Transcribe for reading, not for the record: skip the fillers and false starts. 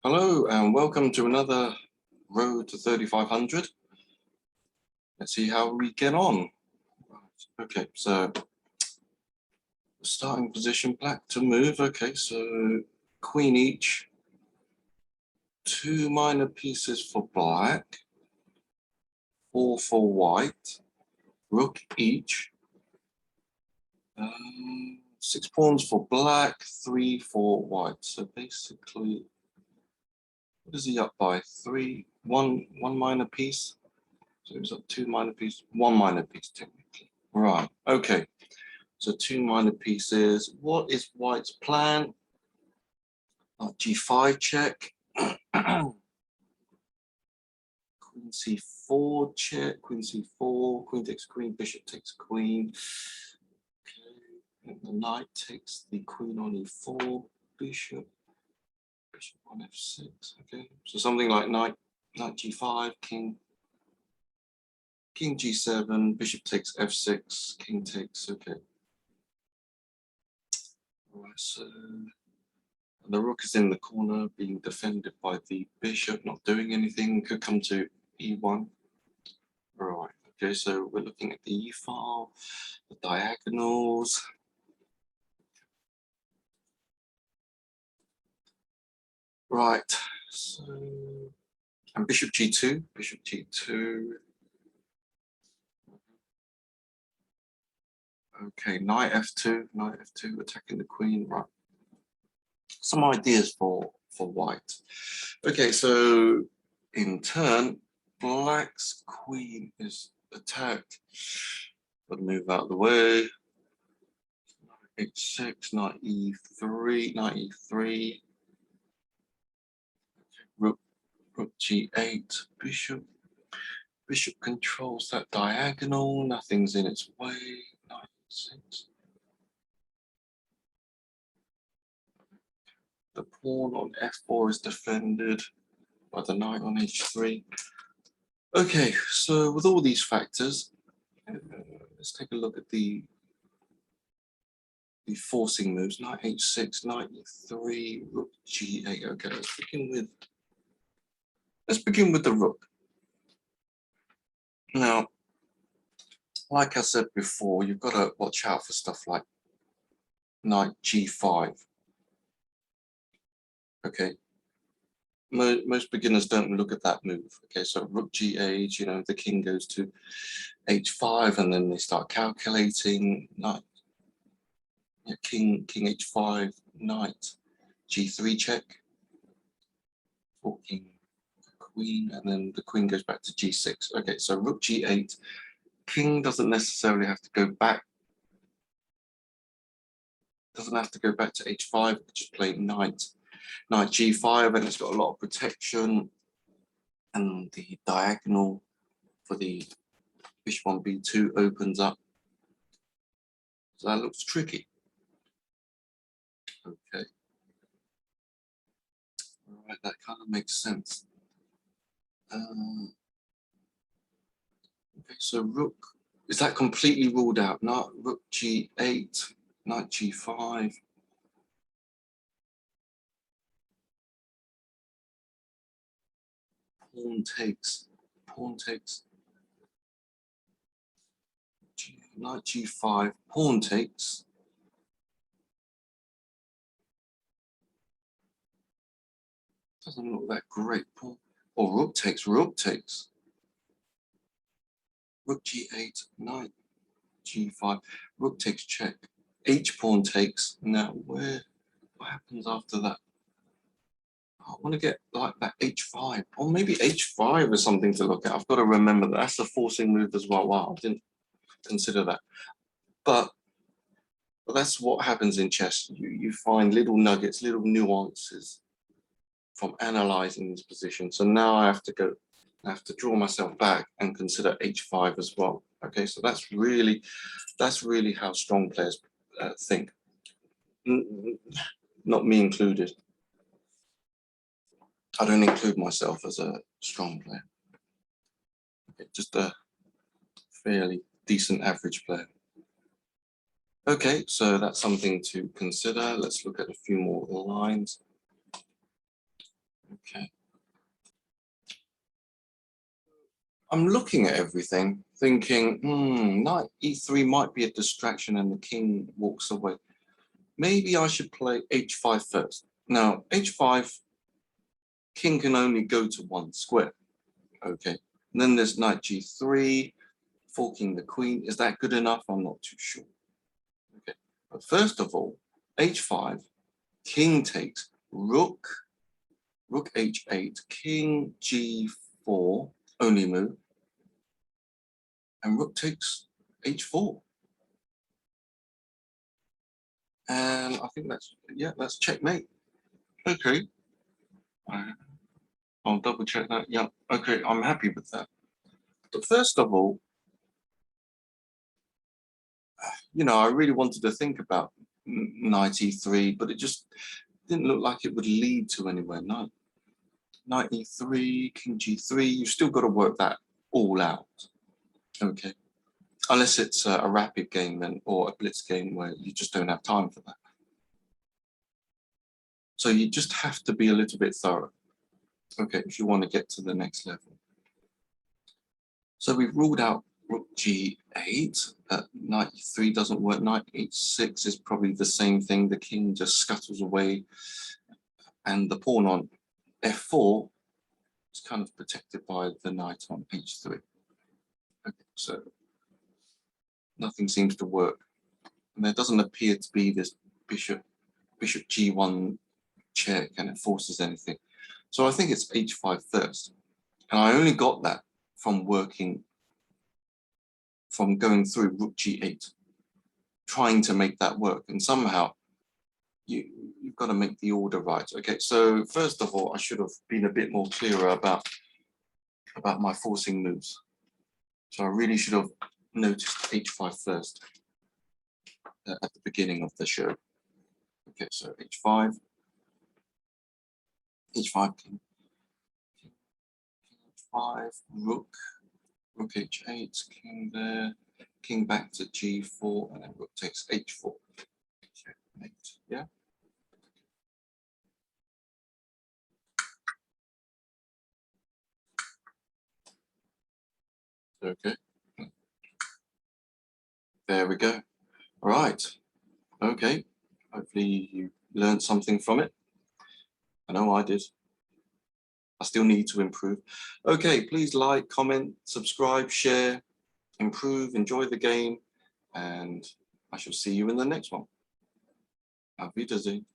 Hello and welcome to another Road to 3500. Let's see how we get on. Okay, so starting position, black to move. Okay, so queen each, 2 minor pieces for black, 4 for white, rook each, 6 pawns for black, 3 for white. So basically, what is he up by? 1 minor piece. So it's up 2 minor pieces, 1 minor piece technically. Right, okay. So 2 minor pieces. What is white's plan? G5 check. Queen C4 check. Queen C4. Queen takes queen. Bishop takes queen. Okay. And the knight takes the queen on E4. Bishop. Bishop on F6. Okay. So something like knight G5. King G7. Bishop takes F6. King takes. Okay. All right. So the rook is in the corner being defended by the bishop, not doing anything, could come to E1. Right, okay, so we're looking at the E file, the diagonals. Right, so, and bishop G2, bishop G2. Okay, knight F2, attacking the queen, right. Some ideas for white. Okay, so in turn, black's queen is attacked. But move out of the way. H6, knight E3, rook G8, bishop controls that diagonal, nothing's in its way. Knight E6. The pawn on F4 is defended by the knight on H3. Okay, so with all these factors, let's take a look at the forcing moves. Knight H6, knight E3, rook G8. Okay, let's begin with the rook. Now, like I said before, you've got to watch out for stuff like knight G5. Okay, most beginners don't look at that move. Okay, so rook G8, you know, the king goes to H5, and then they start calculating knight, yeah, king H5, knight G3 check, forking queen, and then the queen goes back to G6. Okay, so rook G8, king doesn't necessarily have to go back. Doesn't have to go back to H5, just play knight G5, and it's got a lot of protection, and the diagonal for the bishop on B2 opens up. So that looks tricky. Okay. All right, that kind of makes sense. Okay, so rook, is that completely ruled out? Not rook G8, knight G5. Pawn takes, knight G5, pawn takes. Doesn't look that great. Pawn, or rook takes. Rook G8, knight G5, rook takes check. H pawn takes. Now what happens after that? I want to get like that H5, or maybe H5 is something to look at. I've got to remember that. That's a forcing move as well. Wow, I didn't consider that. But that's what happens in chess. You find little nuggets, little nuances from analyzing this position. So now I have to draw myself back and consider H5 as well. Okay, so that's really how strong players think. Not me included. I don't include myself as a strong player. Okay, just a fairly decent average player. Okay, so that's something to consider. Let's look at a few more lines. Okay. I'm looking at everything, thinking, knight e3 might be a distraction and the king walks away. Maybe I should play h5 first. Now, h5, king can only go to one square. Okay. And then there's knight g3, forking the queen. Is that good enough? I'm not too sure. Okay. But first of all, h5, king takes rook h8, king g4, only move, and rook takes h4. And I think that's checkmate. Okay. I'll double check that. Yeah, okay, I'm happy with that. But first of all, I really wanted to think about knight e3, but it just didn't look like it would lead to anywhere. Knight e3, king g3, you've still got to work that all out. Okay. Unless it's a rapid game then, or a blitz game where you just don't have time for that. So you just have to be a little bit thorough. Okay, if you want to get to the next level. So we've ruled out rook g8. Knight e3 doesn't work. Knight h6 is probably the same thing. The king just scuttles away. And the pawn on f4 is kind of protected by the knight on h3. Okay, so nothing seems to work. And there doesn't appear to be this bishop g1 check and it forces anything. So I think it's h5 first. And I only got that from going through rook g8, trying to make that work. And somehow you've got to make the order right. Okay, so first of all, I should have been a bit more clearer about my forcing moves. So I really should have noticed h5 first at the beginning of the show. Okay, so h5, king, h5, rook h8, king there, king back to g4, and then rook takes h4. Checkmate, yeah. Okay. There we go. All right. Okay. Hopefully you learned something from it. I know I did. I still need to improve. Okay, please like, comment, subscribe, share, improve, enjoy the game, and I shall see you in the next one. Auf Wiedersehen.